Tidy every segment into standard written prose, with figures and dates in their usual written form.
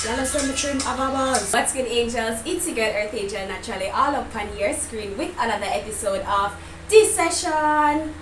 Y'all send me trim of a buzz. What's good, angels? It's your girl EarthAngel naturally, all up on your screen with another episode of DSession.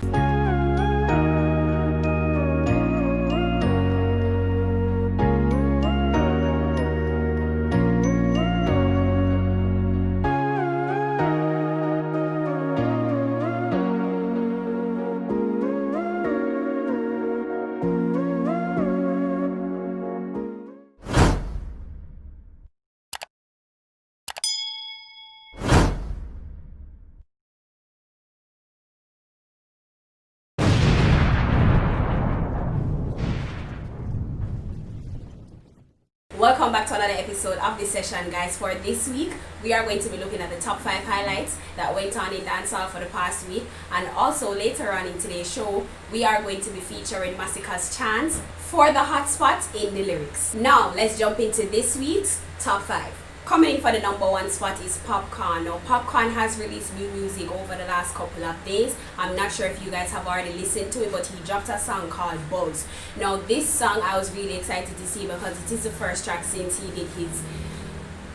Welcome back to another episode of DSession, guys. For this week, we are going to be looking at the top 5 highlights that went on in dancehall for the past week, and also later on in today's show, we are going to be featuring Masika's chance for the hotspot in DLyrix. Now, let's jump into this week's top 5. Coming in for the number 1 spot is Popcaan. Now, Popcaan has released new music over the last couple of days. I'm not sure if you guys have already listened to it, but he dropped a song called Buzz. Now, this song I was really excited to see because it is the first track since he did his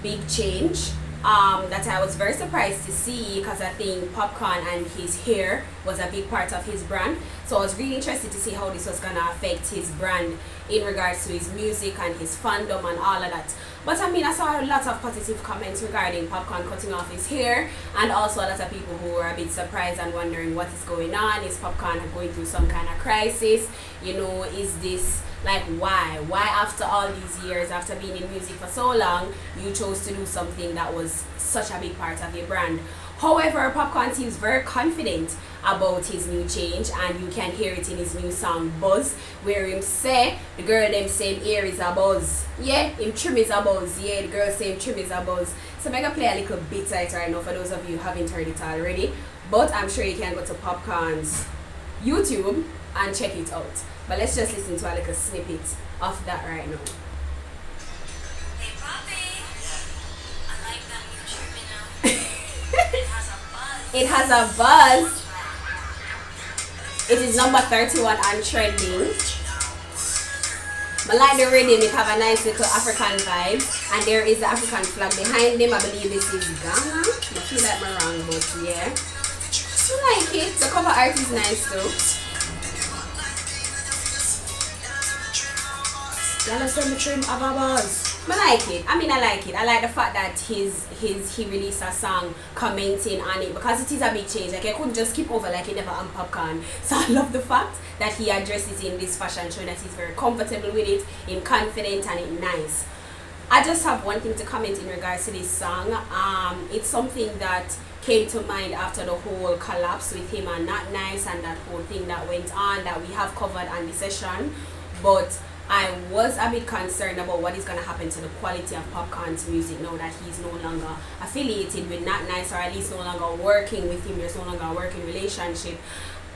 big change. That I was very surprised to see, because I think Popcaan and his hair was a big part of his brand. So I was really interested to see how this was going to affect his brand in regards to his music and his fandom and all of that. But I mean, I saw a lot of positive comments regarding Popcaan cutting off his hair, and also a lot of people who were a bit surprised and wondering what is going on. Is Popcaan going through some kind of crisis? You know, is this like why after all these years, after being in music for so long, you chose to do something that was such a big part of your brand? However, Popcaan seems very confident about his new change, and you can hear it in his new song Buzz, where him say the girl them same ear is a buzz. Yeah, him trim is a buzz. Yeah, the girl same trim is a buzz. So I'm gonna play a little bit of it right now for those of you who haven't heard it already. But I'm sure you can go to Popcaan's YouTube and check it out. But let's just listen to a little snippet of that right now. Hey Poppy, I like that new trimming now. It has a buzz. It has a buzz. It is number 31 on trending. I like the rhythm. It have a nice little African vibe, and there is the African flag behind them. I believe this is Ghana. I feel like I'm wrong, but yeah, I like it. The cover art is nice too. Y'all send me trim of a buzz. I like it. I mean, I like it. I like the fact that he released a song commenting on it, because it is a big change. Like, I couldn't just keep over like he never on Popcaan. So I love the fact that he addresses in this fashion show, that he's very comfortable with it, in confident, and it nice. I just have one thing to comment in regards to this song. It's something that came to mind after the whole collapse with him and Not Nice, and that whole thing that went on that we have covered on the session. But I was a bit concerned about what is going to happen to the quality of Popcaan's music now that he's no longer affiliated with Not Nice, or at least no longer working with him. There's no longer a working relationship.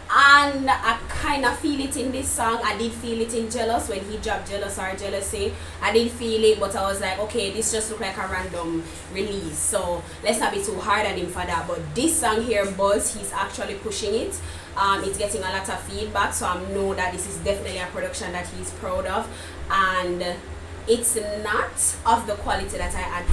And I kind of feel it in this song. I did feel it in Jealous when he dropped Jealous or Jealousy. I did feel it, but I was like, okay, this just looked like a random release, so let's not be too hard on him for that. But this song here, Buzz, he's actually pushing it. It's getting a lot of feedback, so I know that this is definitely a production that he's proud of, and it's not of the quality that I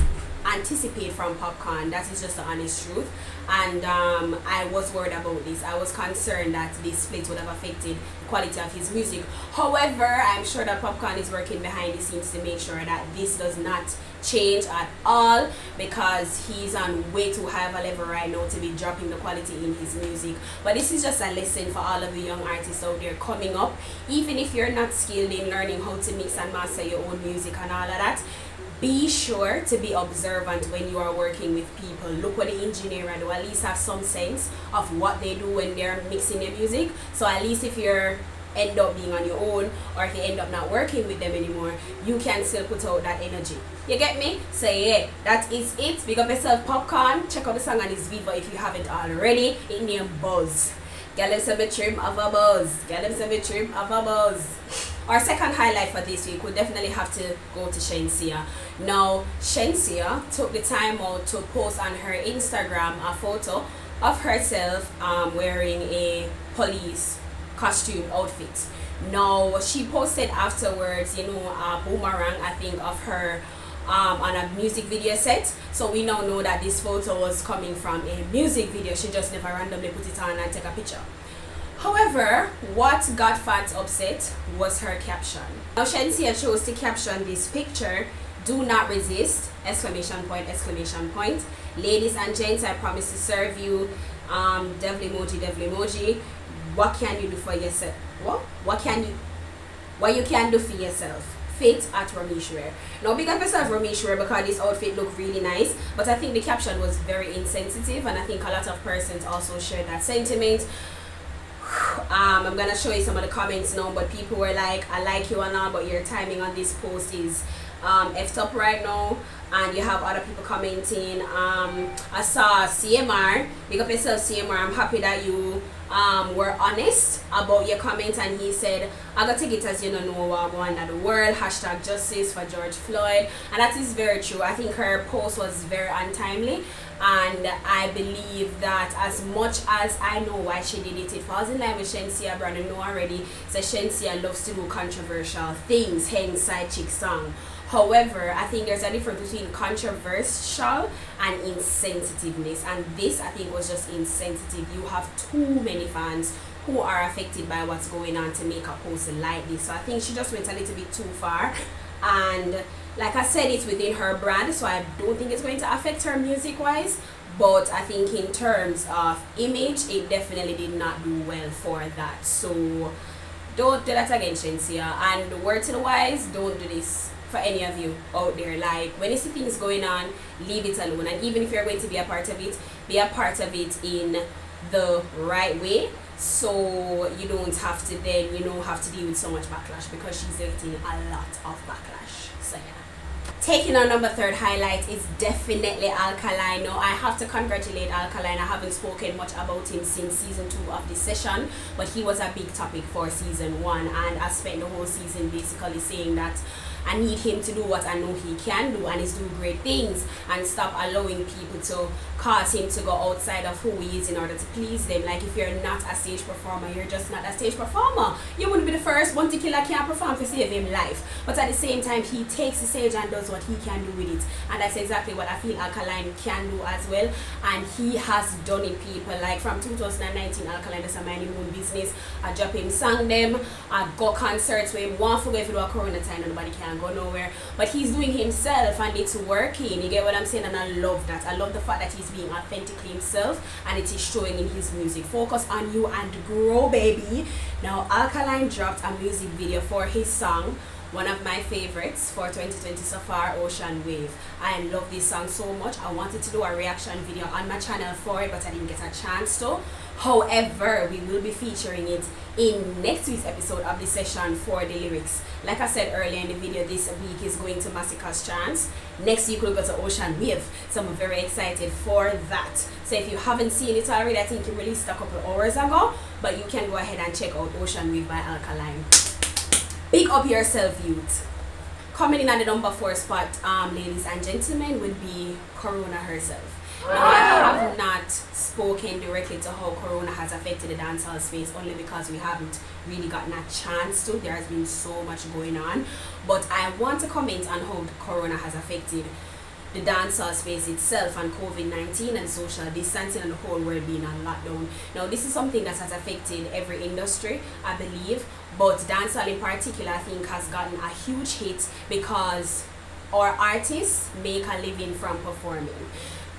anticipate from Popcaan. That is just the honest truth. And I was worried about this. I was concerned that this split would have affected the quality of his music. However, I'm sure that Popcaan is working behind the scenes to make sure that this does not change at all, because he's on way too high of a level right now to be dropping the quality in his music. But this is just a lesson for all of the young artists out there coming up. Even if you're not skilled in learning how to mix and master your own music and all of that, be sure to be observant when you are working with people. Look what the engineer do. At least have some sense of what they do when they're mixing their music. So at least if you're end up being on your own, or if you end up not working with them anymore, you can still put out that energy. You get me? So yeah, that is it. Big up yourself, Popcaan. Check out the song on his Viva if you haven't already. It named Buzz. Get them some trim of a buzz. Get them some trim of a buzz. Our second highlight for this week would definitely have to go to Shenseea. Now, Shenseea took the time out to post on her Instagram a photo of herself wearing a police costume outfit. Now, she posted afterwards, a boomerang, I think, of her on a music video set. So we now know that this photo was coming from a music video. She just never randomly put it on and take a picture. However, what got fans upset was her caption. Now Shenseea chose to caption this picture, "Do not resist, exclamation point, exclamation point. Ladies and gents, I promise to serve you. Devil emoji, devil emoji. What can you do for yourself? What you can do for yourself? Fit at Rameshwar." Now big up yourself, Rameshwar, because this outfit looked really nice, but I think the caption was very insensitive, and I think a lot of persons also shared that sentiment. I'm gonna show you some of the comments now, but people were like, "I like you and all, but your timing on this post is effed up right now." And you have other people commenting. I saw CMR, big up yourself, CMR. I'm happy that you were honest about your comments, and he said, "I got to take it as you don't know what going on in the world, hashtag justice for George Floyd." And that is very true. I think her post was very untimely, and I believe that as much as I know why she did it, it falls in line with Shenseea brand. I know already, so Shenseea loves to do controversial things, hence side chick song. However, I think there's a difference between controversial and insensitiveness, and this I think was just insensitive. You have too many fans who are affected by what's going on to make a post like this. So I think she just went a little bit too far, and like I said, it's within her brand, so I don't think it's going to affect her music wise, but I think in terms of image, it definitely did not do well for that. So don't do that again, Shenseea, and word to the wise, don't do this for any of you out there. Like, when you see things going on, leave it alone, and even if you're going to be a part of it, be a part of it in the right way, so you don't have to then have to deal with so much backlash, because she's getting a lot of backlash. So yeah. Taking on number 3rd highlight is definitely Alkaline. Now I have to congratulate Alkaline. I haven't spoken much about him since season 2 of DSession, but he was a big topic for season 1, and I spent the whole season basically saying that I need him to do what I know he can do, and he's doing great things, and stop allowing people to cause him to go outside of who he is in order to please them. Like, if you're not a stage performer, you're just not a stage performer. You wouldn't be the first one to kill a can't perform to save him life, but at the same time he takes the stage and does what he can do with it, and that's exactly what I feel Alkaline can do as well, and he has done it, people. Like, from 2019, Alkaline is a minding his own business. I drop him song them, I go concerts where he want to go. If it was corona time, nobody can go nowhere, but he's doing himself and it's working. You get what I'm saying? And I love that. I love the fact that he's being authentically himself, and it is showing in his music. Focus on you and grow, baby. Now Alkaline dropped a music video for his song, one of my favorites for 2020 so far, Ocean Wave. I love this song so much. I wanted to do a reaction video on my channel for it, but I didn't get a chance to. However, we will be featuring it in next week's episode of DSession for DLyrix. Like I said earlier in the video, this week is going to Masika's chance. Next week we'll go to Ocean Wave, so I'm very excited for that. So if you haven't seen it already, I think it released a couple hours ago, but you can go ahead and check out Ocean Wave by Alkaline. Big up yourself, youth. Coming in at the number 4 spot, ladies and gentlemen, would be Corona herself. Now, I have not spoken directly to how Corona has affected the dancehall space, only because we haven't really gotten a chance to. There has been so much going on, but I want to comment on how Corona has affected the dancehall space itself, and COVID-19 and social distancing and the whole world being on lockdown. Now, this is something that has affected every industry, I believe, but dancehall in particular, I think, has gotten a huge hit because our artists make a living from performing.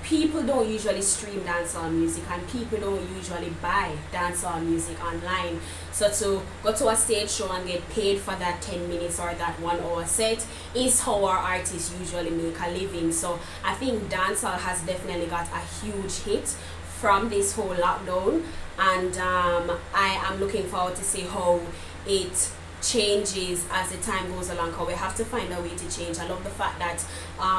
People don't usually stream dancehall music, and people don't usually buy dancehall music online. So to go to a stage show and get paid for that 10 minutes or that 1 hour set is how our artists usually make a living. So I think dancehall has definitely got a huge hit from this whole lockdown, and I am looking forward to see how it changes as the time goes along, because we have to find a way to change. I love the fact that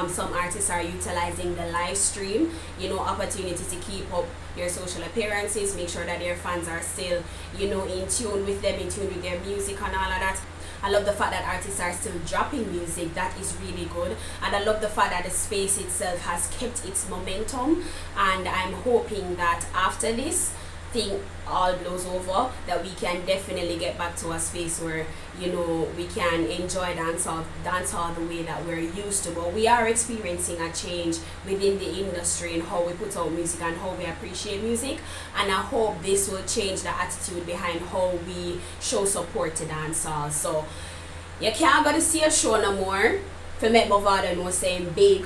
some artists are utilizing the live stream, opportunity to keep up your social appearances, make sure that their fans are still, in tune with them, in tune with their music and all of that. I love the fact that artists are still dropping music. That is really good. And I love the fact that the space itself has kept its momentum, and I'm hoping that after this, thing all blows over, that we can definitely get back to a space where, you know, we can enjoy dancehall the way that we're used to. But we are experiencing a change within the industry in how we put out music and how we appreciate music, and I hope this will change the attitude behind how we show support to dancehall. So you can't go to see a show no more to make Movada know saying big,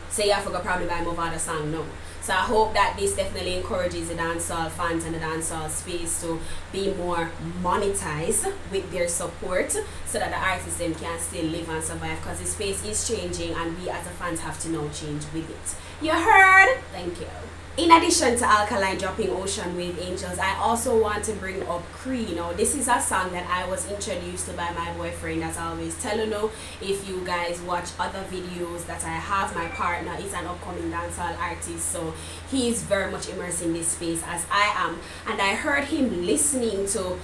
say you have to go probably buy Movada song, no. So I hope that this definitely encourages the dancehall fans and the dancehall space to be more monetized with their support, so that the artists them can still live and survive, because the space is changing and we as the fans have to now change with it. You heard? Thank you. In addition to Alkaline dropping Ocean Wave Angels, I also want to bring up Cree. Now, this is a song that I was introduced to by my boyfriend, as I always tell you. Know, if you guys watch other videos that I have, my partner is an upcoming dancehall artist, so he is very much immersed in this space as I am. And I heard him listening to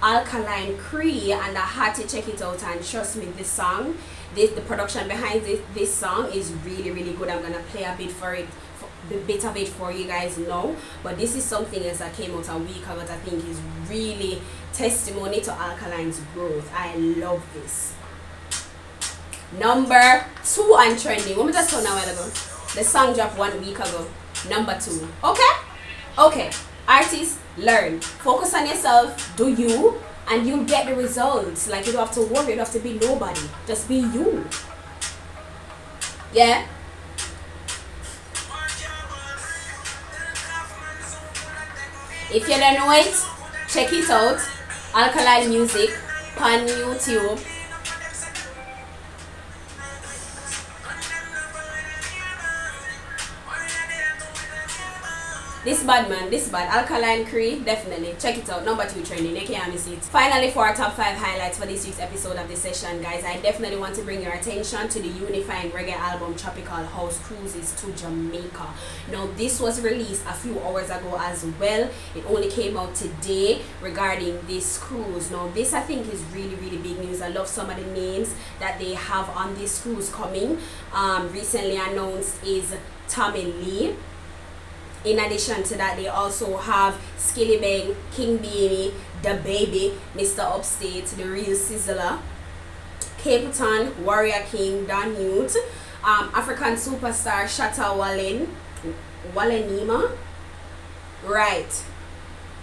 Alkaline Cree, and I had to check it out, and trust me, this song, the production behind this song is really, really good. I'm gonna play a bit of it for you guys now, but this is something else that came out a week ago that I think is really testimony to Alkaline's growth. I love this. Number 2 on trending. What was just told a while ago? The song dropped 1 week ago. Number 2. Okay, artists, learn, focus on yourself, do you, and you'll get the results. Like, you don't have to worry, you don't have to be nobody, just be you. Yeah. If you don't know it, check it out. Alkaline Music on YouTube. This bad, man, this bad. Alkaline Cree, definitely check it out. Number 2 trending, you can't miss it. Finally, for our top 5 highlights for this week's episode of DSession, guys, I definitely want to bring your attention to the unifying reggae album Tropical House Cruises to Jamaica. Now, this was released a few hours ago as well. It only came out today regarding this cruise. Now, this I think is really, really big news. I love some of the names that they have on this cruise coming. Recently announced is Tommy Lee. In addition to that, they also have Skilly Bang, King Beanie, The Baby, Mr. Upstate, The Real Sizzler, Capleton, Warrior King, Don Newt, African Superstar, Shatta Wallenima.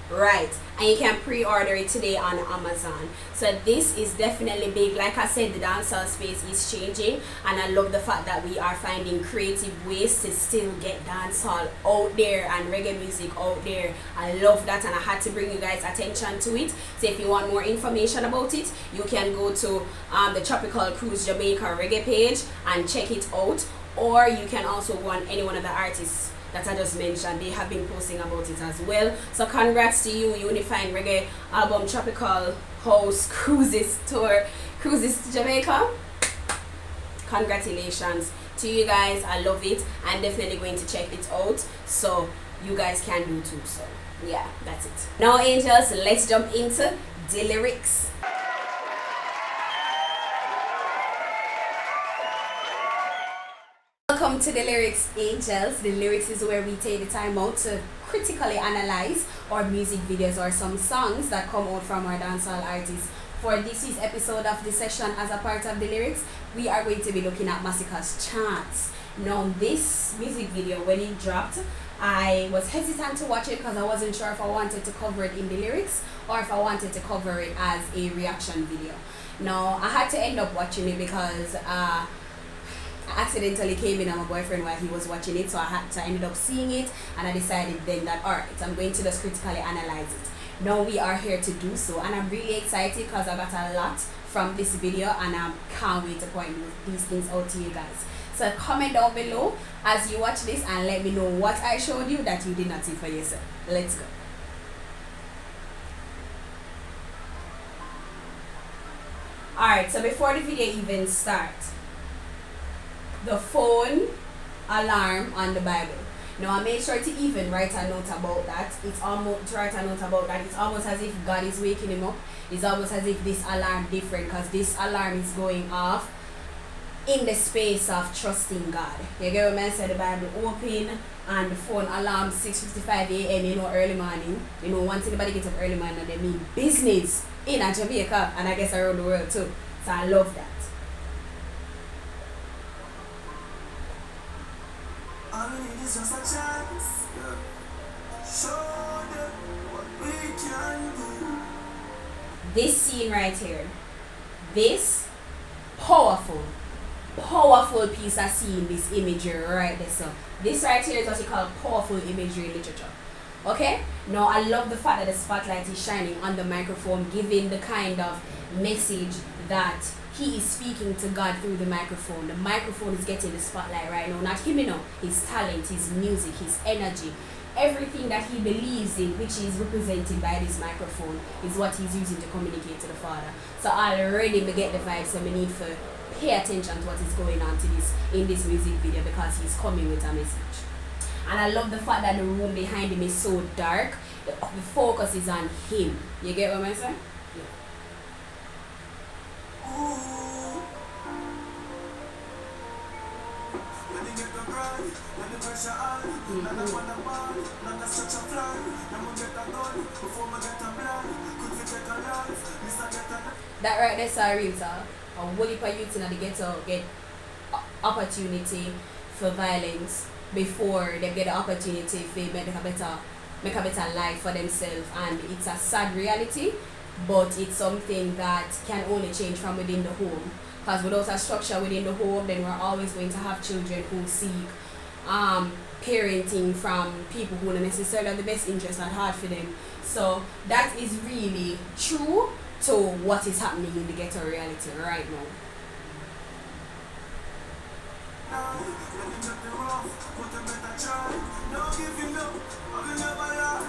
Right, and you can pre-order it today on Amazon. So this is definitely big. Like I said, the dancehall space is changing, and I love the fact that we are finding creative ways to still get dancehall out there and reggae music out there. I love that, and I had to bring you guys attention to it. So if you want more information about it, you can go to the Tropical Cruise Jamaica reggae page and check it out, or you can also go on any one of the artists that I just mentioned. They have been posting about it as well. So congrats to you, unifying reggae album Tropical House Cruises to Jamaica. Congratulations to you guys. I love it. I'm definitely going to check it out, so you guys can do too. So yeah, that's it. Now, angels, let's jump into DLyrix. Welcome to DLyrix, angels. DLyrix is where we take the time out to critically analyze our music videos or some songs that come out from our dancehall artists. For this week's episode of DSession, as a part of DLyrix, we are going to be looking at Masika's Chance. Now, this music video, when it dropped, I was hesitant to watch it because I wasn't sure if I wanted to cover it in DLyrix or if I wanted to cover it as a reaction video. Now, I had to end up watching it because I accidentally came in on my boyfriend while he was watching it, so I ended up seeing it, and I decided then that alright, I'm going to just critically analyze it. Now we are here to do so, and I'm really excited because I got a lot from this video, and I can't wait to point these things out to you guys. So comment down below as you watch this and let me know what I showed you that you did not see for yourself. Let's go. Alright, so before the video even starts, the phone alarm on the Bible. Now I made sure to even write a note about that. It's almost as if God is waking him up. It's almost as if this alarm different, because this alarm is going off in the space of trusting God. You get what I said? The Bible open and the phone alarm 6:55 a.m. Early morning. Once anybody gets up early morning, they mean business in Jamaica and I guess around the world too. So I love that. All we need is just a chance. Show them what we can do. This scene right here, this powerful piece of scene, this imagery right there. So this right here is what you call powerful imagery literature. Okay, now I love the fact that the spotlight is shining on the microphone, giving the kind of message that he is speaking to God through the microphone. The microphone is getting the spotlight right now. Not him, his talent, his music, his energy, everything that he believes in, which is represented by this microphone, is what he's using to communicate to the Father. So already we get the vibe, so we need to pay attention to what is going on to this in this music video, because he's coming with a message. And I love the fact that the room behind him is so dark. The focus is on him. You get what I'm saying? That right there, sorry, sir. A whole heap of youths in the ghetto get opportunity for violence before they get the opportunity to make a better life for themselves, and it's a sad reality, but it's something that can only change from within the home. Because without a structure within the home, then we're always going to have children who seek parenting from people who don't necessarily have the best interest at heart for them. So that is really true to what is happening in the ghetto reality right now.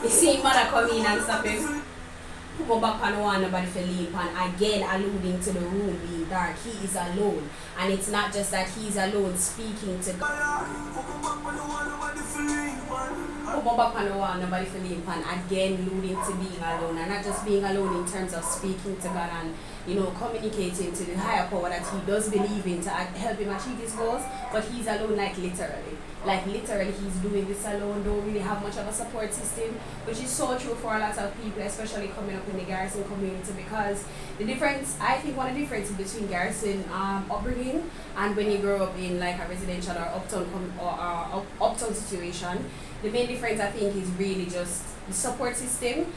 You see mother come in and stop him. Put back on one, nobody for lean pan. Again, alluding to the room being dark. He is alone. And it's not just that he's alone speaking to God. Put back on one, nobody for lean pan. Again, alluding to being alone. And not just being alone in terms of speaking to God and communicating to the higher power that he does believe in to help him achieve his goals, but he's alone, like literally. Like literally he's doing this alone, don't really have much of a support system, which is so true for a lot of people, especially coming up in the Garrison community, because the difference, I think one of the differences between Garrison upbringing and when you grow up in like a residential or uptown situation, the main difference I think is really just the support system.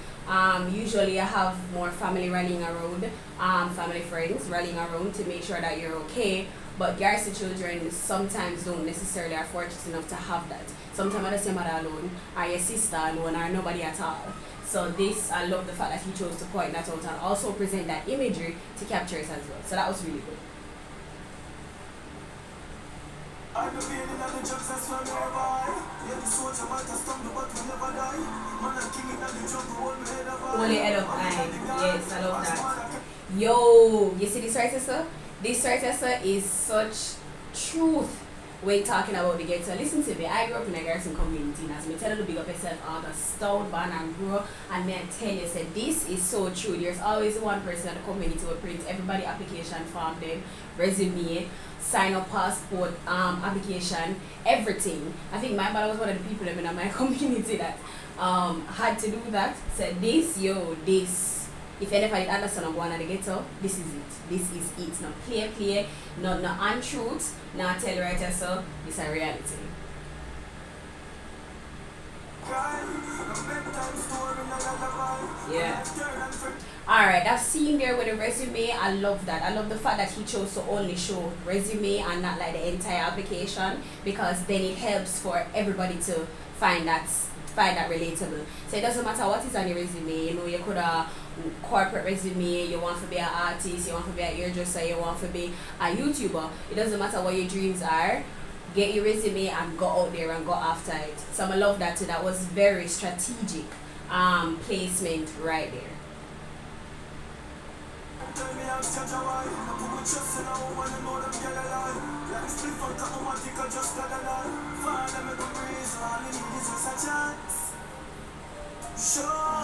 Usually I have more family rallying around, family friends rallying around to make sure that you're okay. But Garrison children sometimes don't necessarily are fortunate enough to have that. Sometimes I just your mother alone, or your sister alone, or nobody at all. So this, I love the fact that he chose to point that out and also present that imagery to capture it as well. So that was really good. Only head up high. Yes, I love that. Yo, you see this right here, sir? This right here, sir, is such truth when talking about the ghetto. Listen to me, I grew up in a Garrison community, and as me tell you to big up yourself, all the stout born and grow, and me I tell you, say, this is so true. There's always one person in the community who print everybody application form, them resume, sign up passport, application, everything. I think my mother was one of the people in my community that had to do that. Said this, this. If anybody understand I'm going to the ghetto, this is it. This is it. Not play, not untruth, not tell right here, so it's a reality. Yeah. Alright, that scene there with the resume, I love that. I love the fact that he chose to only show resume and not like the entire application, because then it helps for everybody to find that relatable. So it doesn't matter what is on your resume. You could have corporate resume, you want to be an artist, you want to be an hairdresser, you want to be a YouTuber. It doesn't matter what your dreams are. Get your resume and go out there and go after it. So I love that too. That was very strategic placement right there.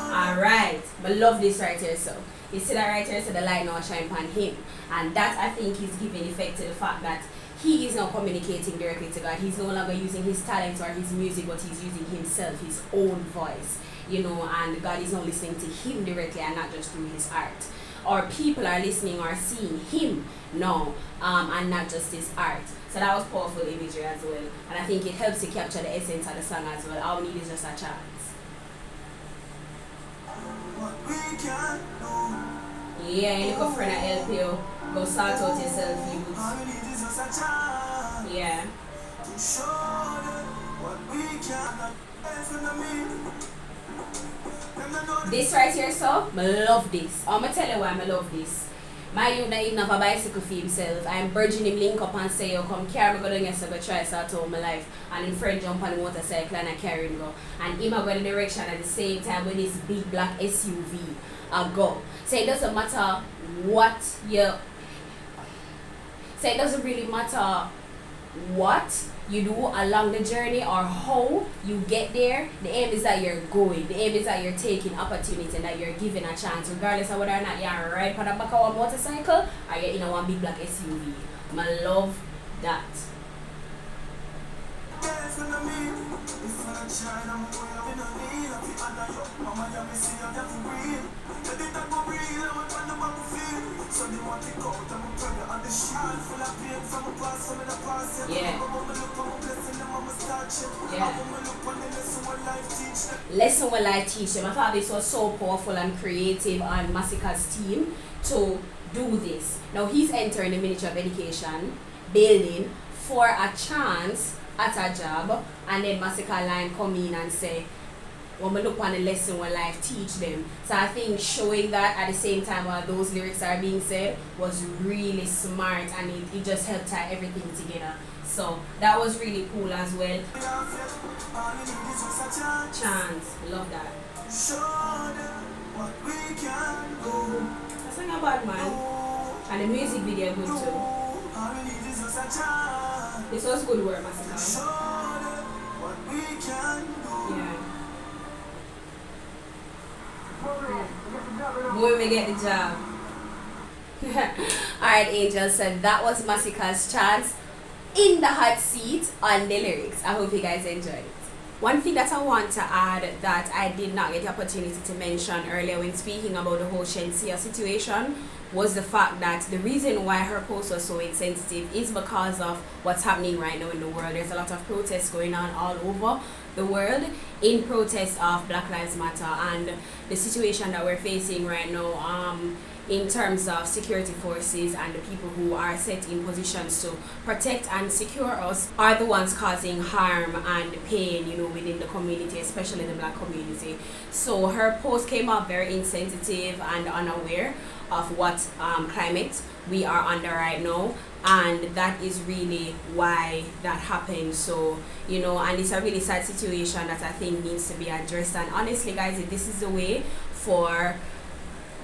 Alright, I love this right here. So you see that right here, so the light now shine upon him, and that I think is giving effect to the fact that he is now communicating directly to God. He's no longer using his talents or his music, but he's using himself, his own voice, you know, and God is now listening to him directly and not just through his art. Or people are listening or seeing him now, and not just his art. So that was powerful imagery as well. And I think it helps to capture the essence of the song as well. All we need is just a chance. What we can do. Yeah, you look for an LPO. Go sort out yourself, youth. All we need is just a chance. Yeah. To show them what we can. That's what I mean. This right here, so I love this. I'm gonna tell you why I love this. My youth not even have a bicycle for himself. I'm urging him link up and say, yo, come carry me go down here so I go try start out my life. And him friend jump on the motorcycle and I carry him go. And him a go in the direction at the same time with this big black SUV I go. So it doesn't matter what you, so it doesn't really matter what you do along the journey or how you get there. The aim is that you're going. The aim is that you're taking opportunity and that you're given a chance, regardless of whether or not you're right on the back of a motorcycle or you're in a one big black SUV. I love that. That's what I mean. If I shine, I'm going in a need. I feel under your mama, you may see I'm just real. Let it go real, I'm trying to make me feel. So they want to go, I'm a prayer on the shield. Full of pain from a past, from in the past. Yeah. I'm gonna look on my blessing, I'm gonna start shit. Yeah. I'm gonna look on the lesson what life teach them. Lesson what life teach them. I thought this was so powerful and creative on Masika's team to do this. Now he's entering the Ministry of Education building for a chance at a job, and then Masika line come in and say, when we look on the lesson what life teach them. So I think showing that at the same time while those lyrics are being said was really smart, and it just helped tie everything together. So that was really cool as well. All you need is just a chance. Chance, love that. Show them what we can do. That's not a bad man. And the music video good too. All we need is just a chance. This was good work, Masika. Show them what we can do. Yeah. Boy, we get the job. Alright, Angel, so that was Masika's chance in the hot seat on DLyrix. I hope you guys enjoyed it. One thing that I want to add that I did not get the opportunity to mention earlier when speaking about the whole Shenseea situation was the fact that the reason why her post was so insensitive is because of what's happening right now in the world. There's a lot of protests going on all over the world in protest of Black Lives Matter and the situation that we're facing right now in terms of security forces and the people who are set in positions to protect and secure us are the ones causing harm and pain, you know, within the community, especially the Black community. So her post came up very insensitive and unaware of what climate we are under right now, and that is really why that happened. So, you know, and it's a really sad situation that I think needs to be addressed. And honestly, guys, if this is the way for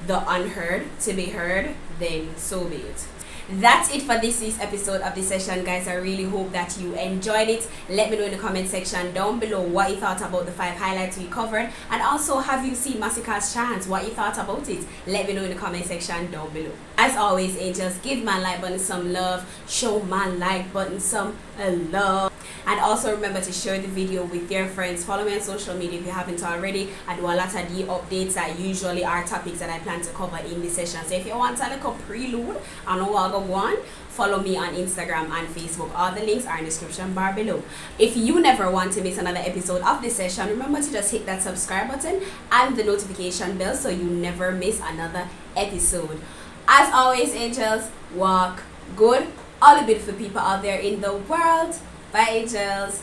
the unheard to be heard, then so be it. That's it for this week's episode of DSession, guys. I really hope that you enjoyed it. Let me know in the comment section down below what you thought about the 5 highlights we covered, and also have you seen Masika's chance, what you thought about it. Let me know in the comment section down below. As always, angels, give my like button some love, show my like button some love, and also remember to share the video with your friends. Follow me on social media if you haven't already. I do a lot of the updates that usually are topics that I plan to cover in this session. So if you want a little prelude on what go on, follow me on Instagram and Facebook. All the links are in the description bar below. If you never want to miss another episode of this session, remember to just hit that subscribe button and the notification bell so you never miss another episode. As always, angels, walk good. All the beautiful people out there in the world. Bye, angels.